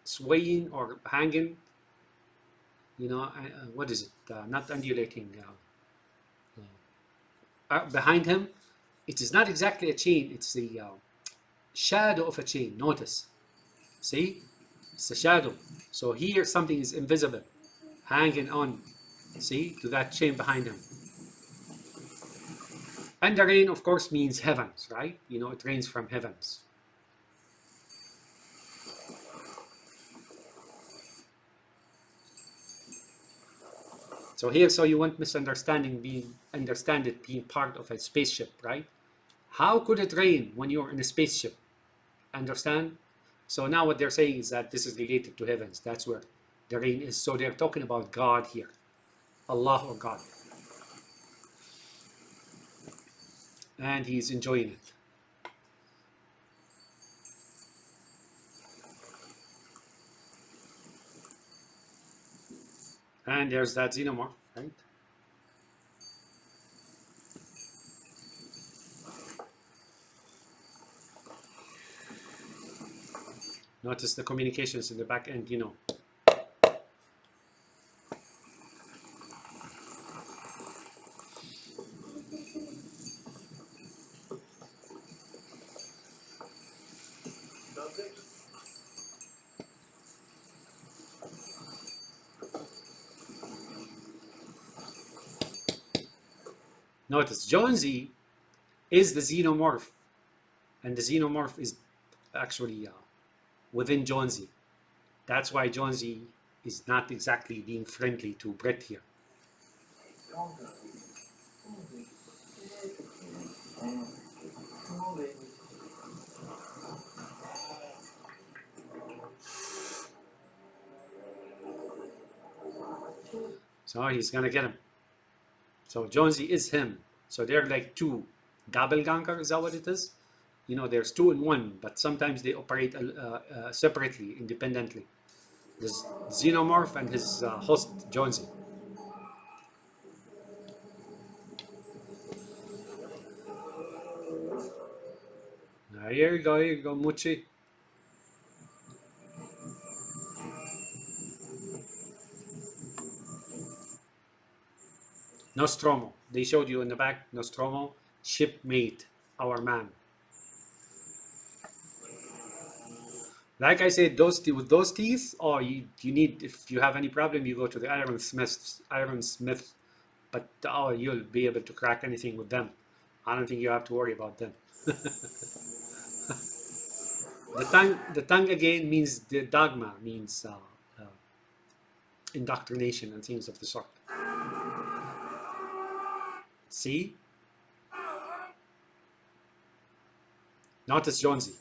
swaying or hanging? What is it? Not undulating. Behind him, it is not exactly a chain. It's the shadow of a chain. Notice. See? It's a shadow. So here something is invisible, hanging on, see, to that chain behind him. And the rain, of course, means heavens, right? It rains from heavens. So here, so you won't understand it being part of a spaceship, right? How could it rain when you're in a spaceship? Understand? So now what they're saying is that this is related to heavens. That's where the rain is. So they're talking about God here. Allah or God. And he's enjoying it. And there's that xenomorph, right? Notice the communications in the back end, Notice Jonesy is the xenomorph, and the xenomorph is actually within Jonesy. That's why Jonesy is not exactly being friendly to Brett here. So he's gonna get him. So Jonesy is him. So they're like two doppelganger. Is that what it is? There's 2 in 1, but sometimes they operate separately, independently. There's Xenomorph and his host Jonesy. Here you go, Muchi. Nostromo. They showed you in the back. Nostromo, shipmate, our man. Like I said, with those teeth, you need, if you have any problem, you go to the ironsmith. But you'll be able to crack anything with them. I don't think you have to worry about them. The tongue again means the dogma, means indoctrination and things of the sort. See? Notice Jonesy.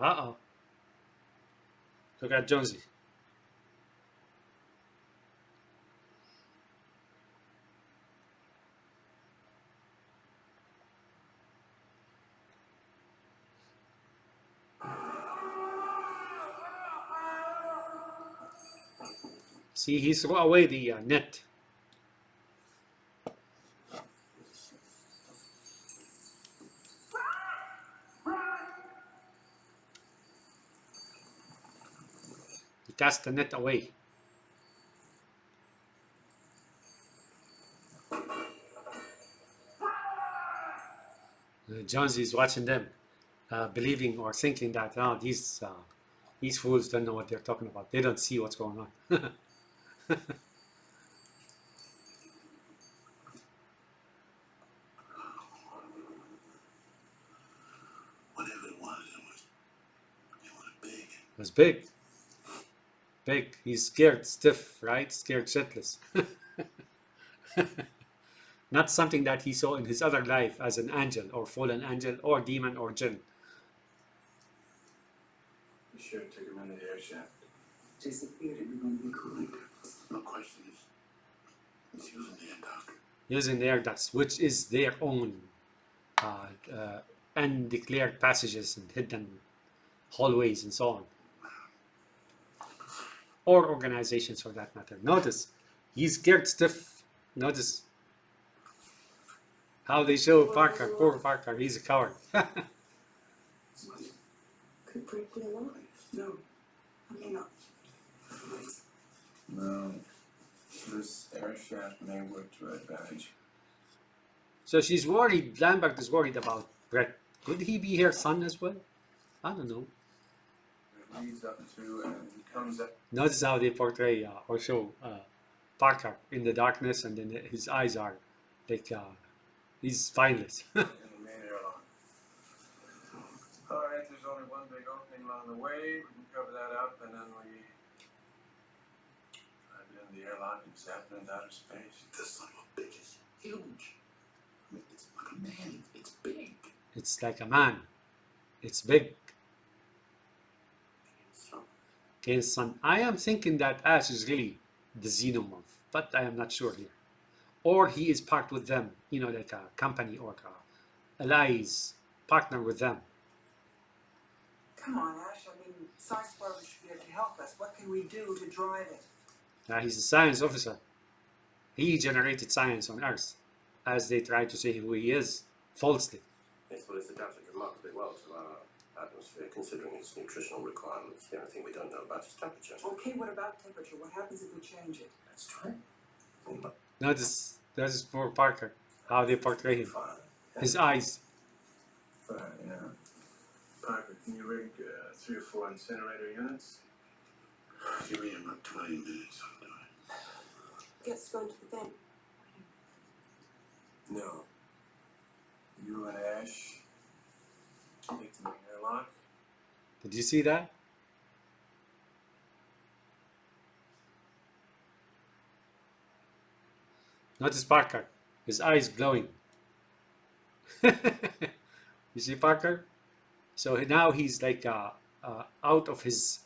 Uh-oh. Look at Jonesy. See, he threw away the net. He cast the net away. Jonesy is watching them, believing or thinking that these fools don't know what they're talking about. They don't see what's going on. Whatever it was big. It was big. Big. He's scared stiff, right? Scared shitless. Not something that he saw in his other life as an angel or fallen angel or demon or jinn. You sure took him into the air shaft? Disappeared and we're going to be cool. No question. He's using the air duct. Using the air ducts, which is their own undeclared passages and hidden hallways and so on. Or organizations for that matter. Notice, he's scared stiff. Notice how they show Parker, poor Parker, he's a coward. Could break the alarm. No. I mean, No. This air shaft may work to our advantage. So she's worried, Lambert is worried about Brett. Could he be her son as well? I don't know. It leads up to and he comes up. Notice how they portray or show Parker in the darkness, and then his eyes are like he's spineless. In the main airlock. Alright, there's only one big opening along the way. We can cover that up and then we dive in the airlock and zap into outer space. This son of a bitch is huge. I mean, it's like a man. It's big. It's like a man. It's big. So, Kane's son. I am thinking that Ash is really the xenomorph, but I am not sure here. Or he is part with them, you know, like a company or allies, partner with them. come on, Ash. I mean, Science Barbara should be able to help us. What can we do to drive it? He's a science officer. He generated science on Earth, as they try to say who he is, falsely. Yes, well, it's adapted remarkably well to our atmosphere, considering its nutritional requirements. The only thing we don't know about is temperature. Okay, what about temperature? What happens if we change it? Let's try. Notice poor Parker, how they portray him. Fine. His eyes. Fine, yeah. Parker, can you rig 3 or 4 incinerator units? give me about 20 minutes. I'll do it. Gets to go into the vent. No. You and Ash take to the airlock. Did you see that? Notice Parker, his eyes glowing. You see Parker? So now he's like out of his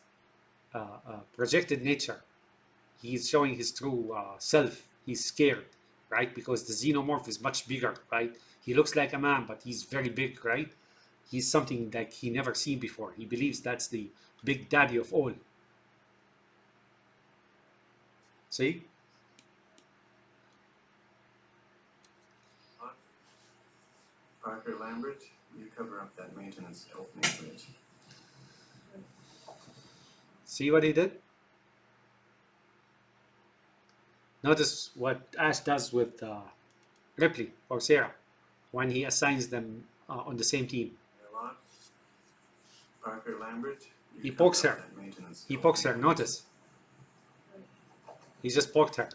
projected nature. He's showing his true self. He's scared, right? Because the xenomorph is much bigger, right? He looks like a man, but he's very big, right? He's something like he never seen before. He believes that's the big daddy of all. See? Parker Lambert, you cover up that maintenance opening, please. See what he did? Notice what Ash does with Ripley or Sarah when he assigns them on the same team. Airlock. Parker Lambert, you He cover pokes up her. that maintenance He pokes her, opening. notice. He just poked her.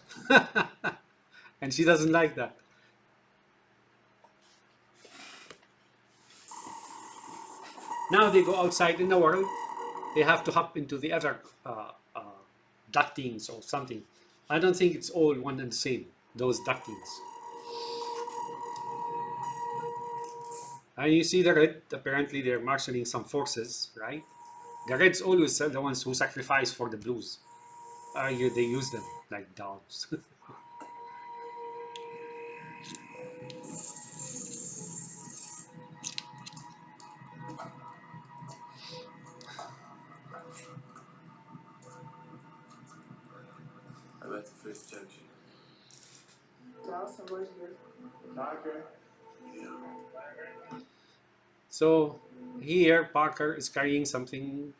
And she doesn't like that. Now they go outside in the world. They have to hop into the other ductings or something. I don't think it's all one and the same, those ductings. And you see the red, apparently they're marshalling some forces, right? The reds always are the ones who sacrifice for the blues. They use them like dogs. I'm at the fifth junction. Dallas, I'm right here. Parker? Yeah. So here Parker is carrying something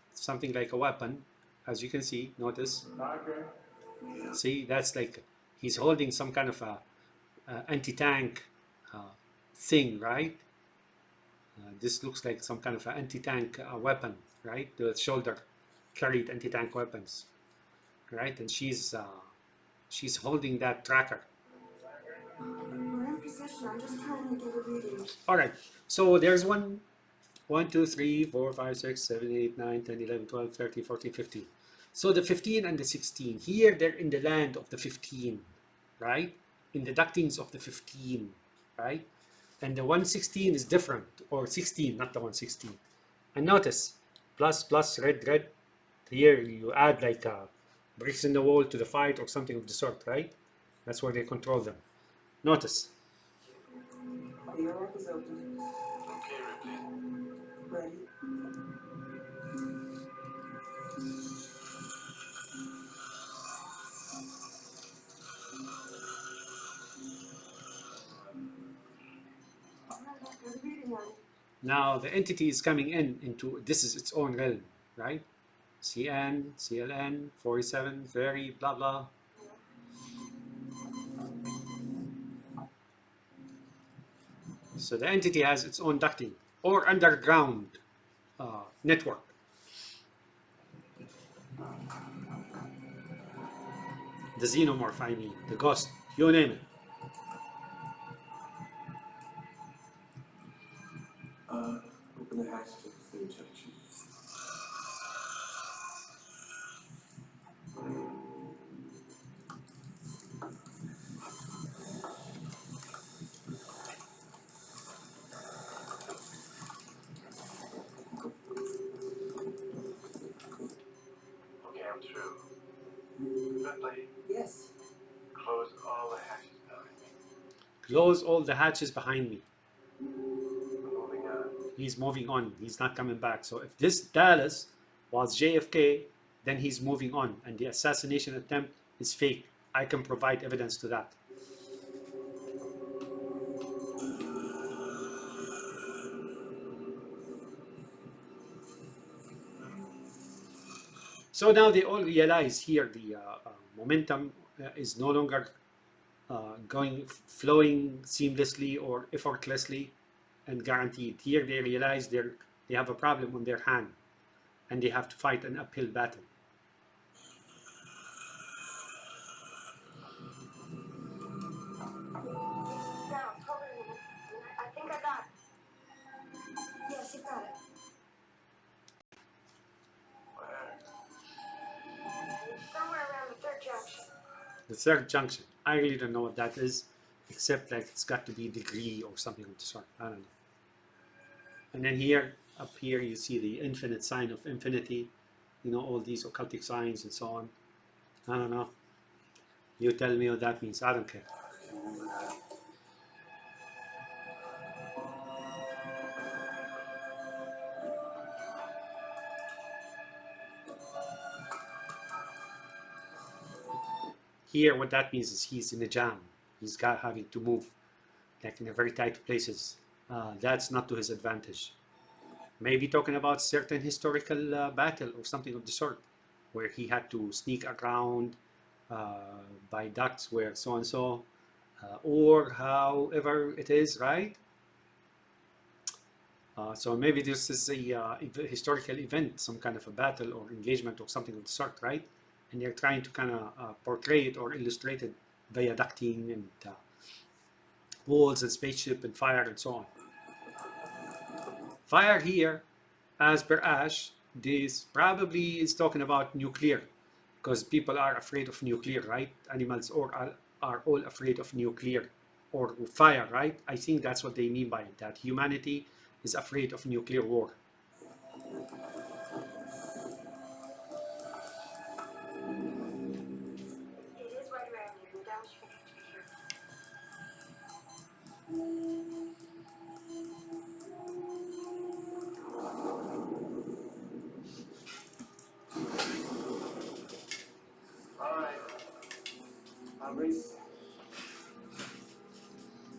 like a weapon, as you can see. Notice. Parker? Yeah. See, that's like he's holding some kind of a anti-tank thing, right? This looks like some kind of an anti-tank weapon, right? The shoulder carried anti-tank weapons, right? And she's holding that tracker. We're in position. I'm just trying to get a reading. All right. So there's 1, 2, 3, 4, 5, 6, 7, 8, 9, 10, 11, 12, 13, 14, 15. So the 15 and the 16. Here they're in the land of the 15, right? In the ductings of the 15, right? And the 116 is different, or 16, not the 116. And notice, plus, plus, red, red. Here you add like bricks in the wall to the fight or something of the sort, right? That's where they control them. Notice. The airlock is open. Okay, Ripley. Ready. Good reading, honey. Now the entity is coming into, this is its own realm, right? CN, CLN, 47, very, blah, blah. So the entity has its own ducting or underground network. The xenomorph, I mean, the ghost, you name it. Open the hatch to the third junction. Okay, I'm through. Ripley, Yes. close all the hatches behind me. Close all the hatches behind me. Moving on. He's moving on. He's not coming back. So if this Dallas was JFK, then he's moving on. And the assassination attempt is fake. I can provide evidence to that. So now they all realize here the momentum is no longer flowing seamlessly or effortlessly and guaranteed. Here they realize they have a problem on their hand and they have to fight an uphill battle. Now, hold on a minute. I think I got it. Yes, you got it. Where? It's somewhere around the third junction. The third junction, I really don't know what that is, except like it's got to be degree or something of the sort. I don't know. And then here, up here, you see the infinite sign of infinity, you know, all these occultic signs and so on. I don't know. You tell me what that means. I don't care. Here, what that means is he's in a jam. He's got having to move, like in a very tight places. That's not to his advantage. Maybe talking about certain historical battle or something of the sort, where he had to sneak around by ducts where so and so, or however it is, right? So maybe this is a historical event, some kind of a battle or engagement or something of the sort, right? And they're trying to kind of portray it or illustrate it via ducting and walls and spaceship and fire and so on. Fire here as per Ash, this probably is talking about nuclear, because people are afraid of nuclear, right? Animals are all afraid of nuclear or fire, right? I think that's what they mean by it, that humanity is afraid of nuclear war. It is right around here. The Dallas should be here. All right. I'll race.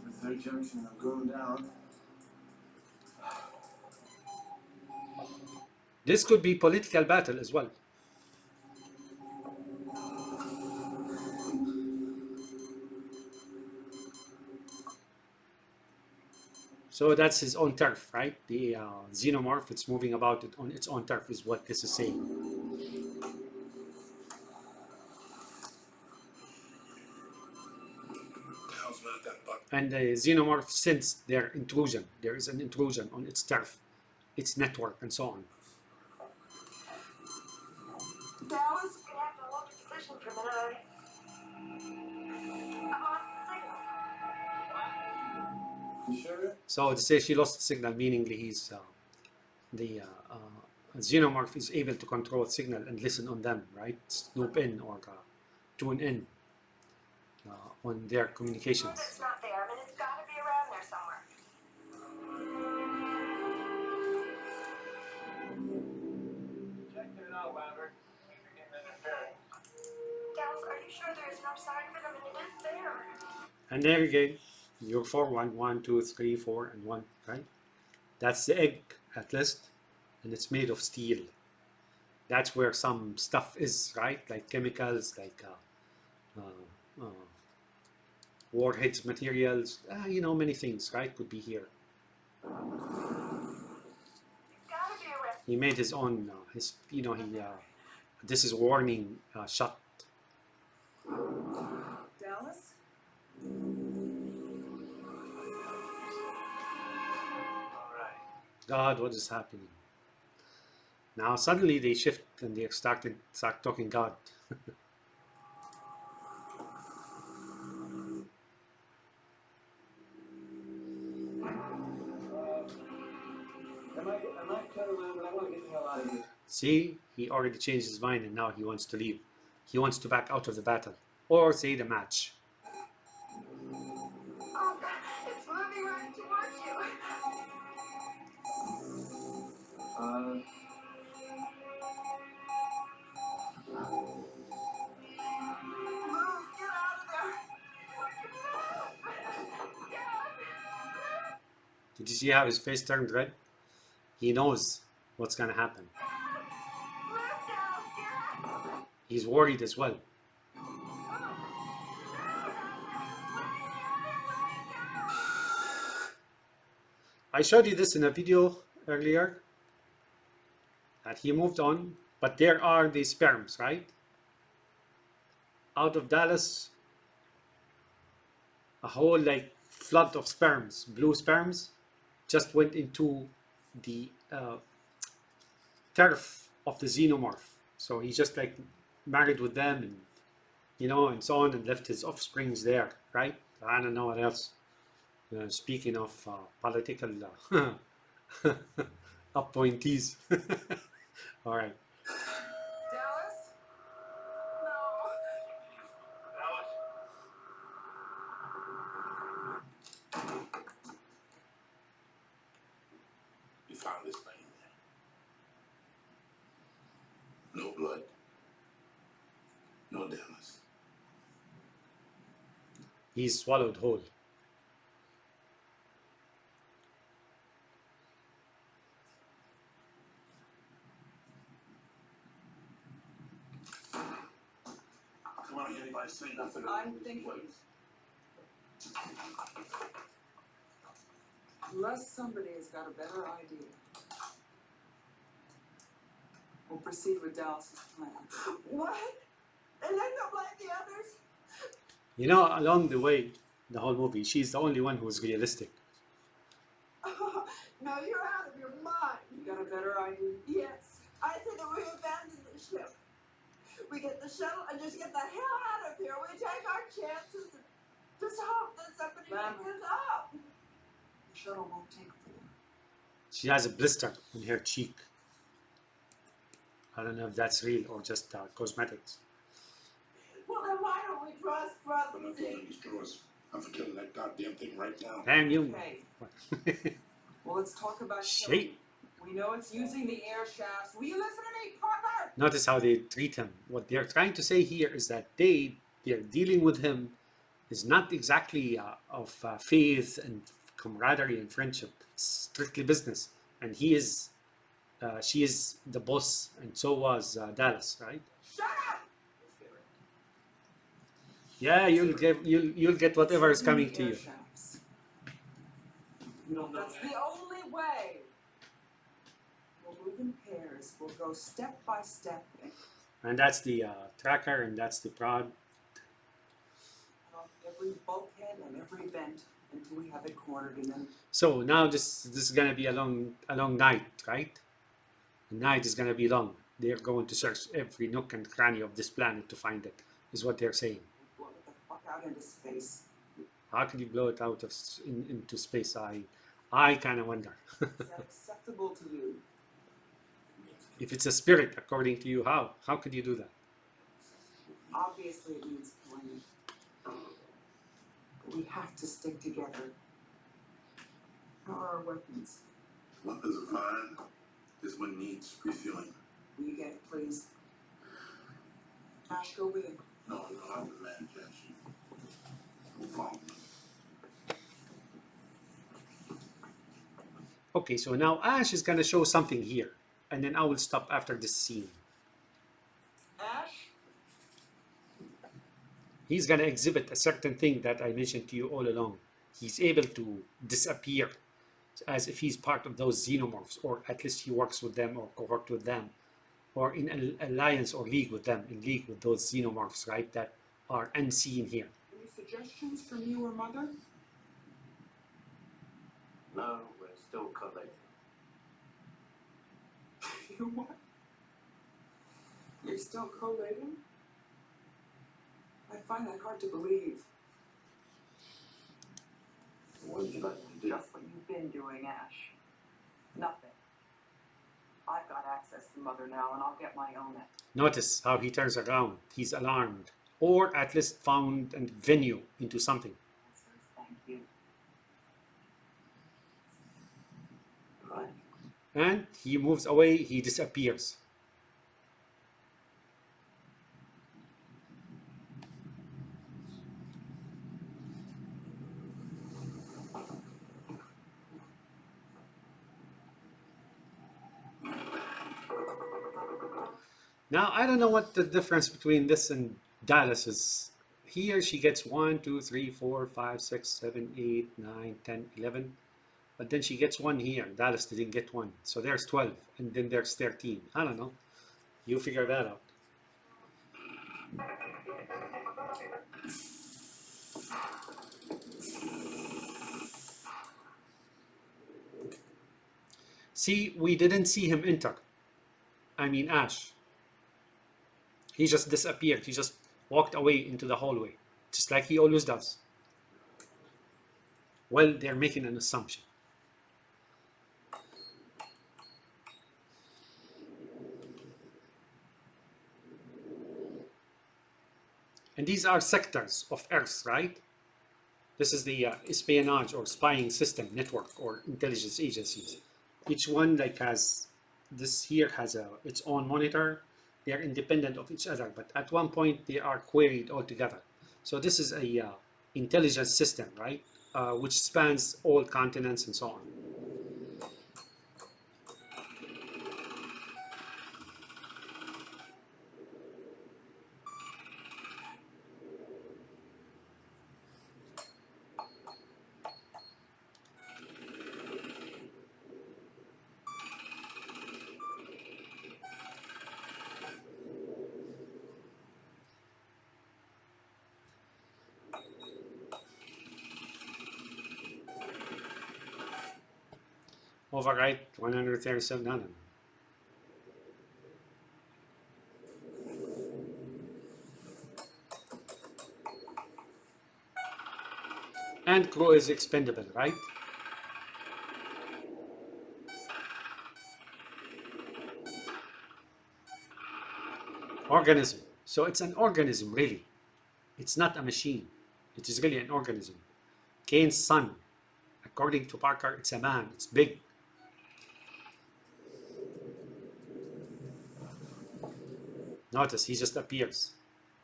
The third junction, I'm going down. This could be political battle as well. So that's his own turf, right? The xenomorph, it's moving about it on its own turf is what this is saying. How's about that buck? And the xenomorph sensed their intrusion. There is an intrusion on its turf, its network, and so on. Dallas? You're gonna have to hold your position for a minute. I'm on signal. You sure? So to say she lost the signal, meaning he's the xenomorph is able to control signal and listen on them, right? Snoop in or tune in on their communications. It's not there. I mean, it's got to be around there somewhere. Checking it out, Lambert. You're getting interference. Dallas, are you sure there is no sign of it? I mean, it is there. And there you go. Your 4, 1, 1, 2, 3, 4, and 1, right? That's the egg at least, and it's made of steel. That's where some stuff is, right? Like chemicals, like warheads materials, you know, many things, right? Could be here. It's got to be around. He made his own, you know, this is warning shot. Dallas? All right. God, what is happening? Now suddenly they shift and they start talking God. Am I cut around, but I want to get the hell out of here. See, he already changed his mind and now he wants to leave. He wants to back out of the battle or say the match. Oh, God, it's moving right towards you. Move! Get out of there! Did you see how his face turned red? He knows what's going to happen. He's worried as well. I showed you this in a video earlier, that he moved on, but there are the sperms, right? Out of Dallas, a whole like flood of sperms, blue sperms, just went into the turf of the xenomorph. So he just like married with them, and you know, and so on, and left his offsprings there, right? I don't know what else. Speaking of political appointees. All right. Dallas? No. You found this thing. No blood. No damage. He's swallowed whole. Come on, anybody say nothing. I'm thinking. Unless somebody has got a better idea, we'll proceed with Dallas's plan. What? And then they'll blame the others? You know, along the way, the whole movie, she's the only one who's realistic. No, you're out of your mind. You got a better idea? Yes, I say that we abandon the ship. We get the shuttle and just get the hell out of here. We take our chances and just hope that somebody picks us up. The shuttle won't take 4. She has a blister on her cheek. I don't know if that's real or just cosmetics. Well, then why don't we trust Brother I'm not going to destroy us. I'm for killing that goddamn thing right now. Damn you. Okay. Well, let's talk about Shit. We know it's using the air shafts. Will you listen to me, partner? Notice how they treat him. What they're trying to say here is that they're dealing with him is not exactly of faith and camaraderie and friendship. It's strictly business. And she is the boss, and so was Dallas, right? Shut up! Yeah, you'll get whatever is coming to you. Shafts. You don't know That's that. the only way. We'll move in pairs. We'll go step by step. And that's the tracker, and that's the prod. Off every bulkhead and every vent until we have it cornered, and then So now this is gonna be a long night, right? The night is gonna be long. They're going to search every nook and cranny of this planet to find it, is what they're saying. blow it the fuck out into space. How can you blow it out of into space? I kind of wonder. Is that acceptable to you? If it's a spirit, according to you, how could you do that? Obviously, it means killing it. But we have to stick together. How are our weapons? Weapons are fine. This one needs refueling. Will you get it, please? Ash, go with him. No, I'm the man, Judge. We'll follow me. Okay, so now Ash is gonna show something here, and then I will stop after this scene. Ash? He's gonna exhibit a certain thing that I mentioned to you all along. He's able to disappear as if he's part of those xenomorphs, or at least he works with them or cohort with them, or in an alliance or league with them, in league with those xenomorphs, right, that are unseen here. Any suggestions from you or Mother? No, we're still collating. You what? You're still collating? I find that hard to believe. What would you like to do? Just what you've been doing, Ash. Nothing. I've got access to Mother now, and I'll get my own. Notice how he turns around. He's alarmed, or at least found a venue into something. Thank you. Right. And he moves away, he disappears. Now, I don't know what the difference between this and Dallas is. Here she gets 1, 2, 3, 4, 5, 6, 7, 8, 9, 10, 11. But then she gets 1 here. Dallas didn't get 1. So there's 12. And then there's 13. I don't know. You figure that out. See, we didn't see him enter. I mean, Ash. He just disappeared. He just walked away into the hallway, just like he always does. Well, they're making an assumption. And these are sectors of Earth, right? This is the espionage or spying system network or intelligence agencies. Each one has this here has its own monitor. They are independent of each other, but at one point they are queried all together. So this is a intelligence system, right? Which spans all continents and so on. Overwrite 137. No. And crew is expendable, right? Organism. So it's an organism, really. It's not a machine. It is really an organism. Cain's son, according to Parker, it's a man. It's big. Notice he just appears.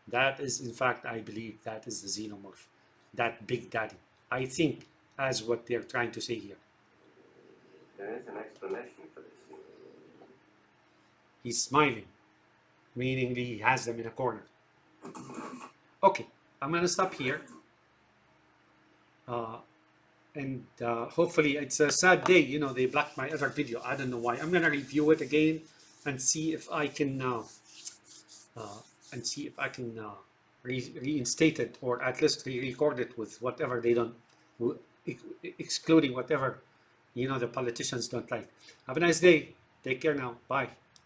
That is, in fact, I believe that is the xenomorph. That big daddy. I think, as what they're trying to say here. There is an explanation for this. He's smiling, meaning he has them in a corner. Okay, I'm going to stop here. And hopefully, it's a sad day. You know, they blocked my other video. I don't know why. I'm going to review it again and see if I can reinstate it, or at least re-record it with whatever they don't, excluding whatever, you know, the politicians don't like. Have a nice day. Take care now. Bye.